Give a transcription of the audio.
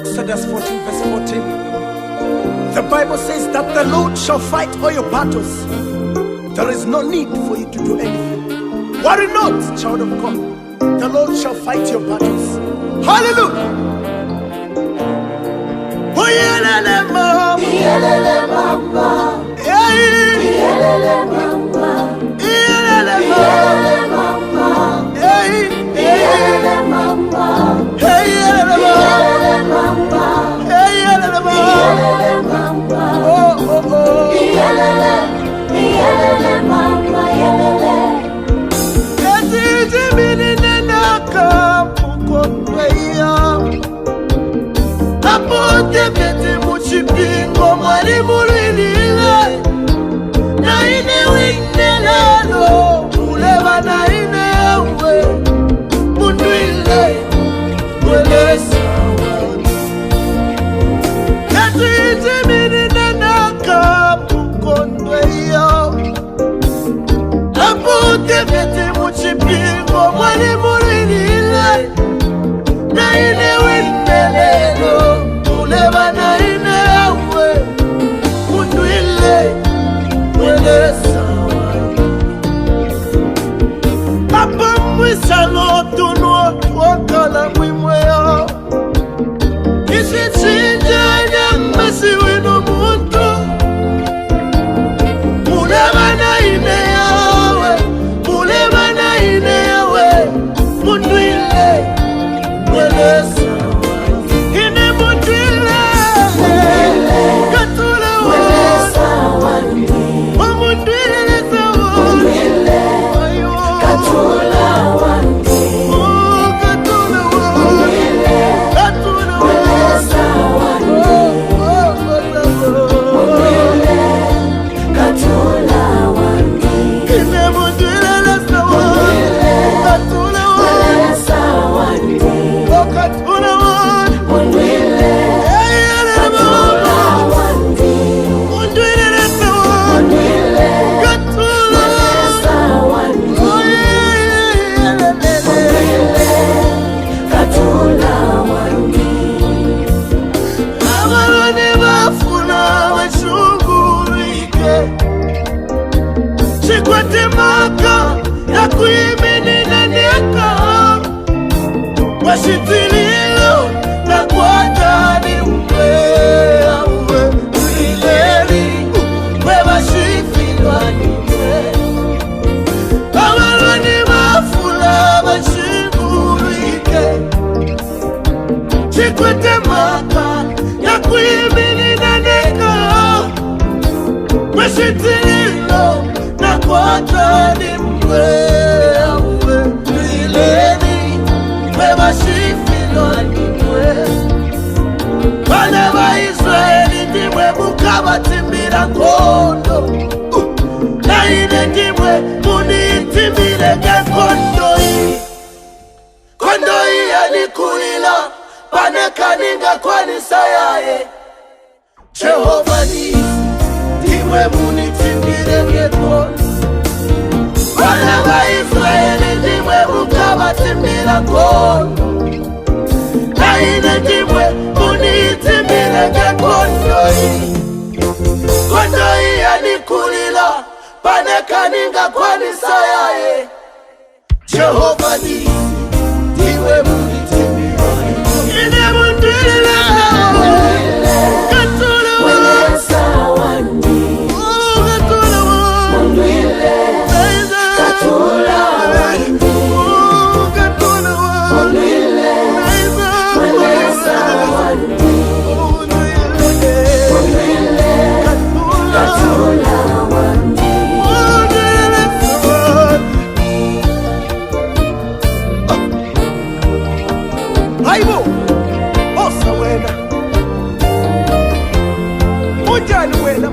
Exodus 14 verse 14. The Bible says that the Lord shall fight all your battles. There is no need for you to do anything. Worry not, child of God. The Lord shall fight your battles. Hallelujah. Jehovah ni ndiwe munitimbire ngekondo. Bana ba Israeli ndiwe mukabatimbira kondo. Naine ndiwe munitimbire ngekondo. Kondo yanikulila panekaninga kwanisa yae. Jehovah ni ndiwe munitimbire Wena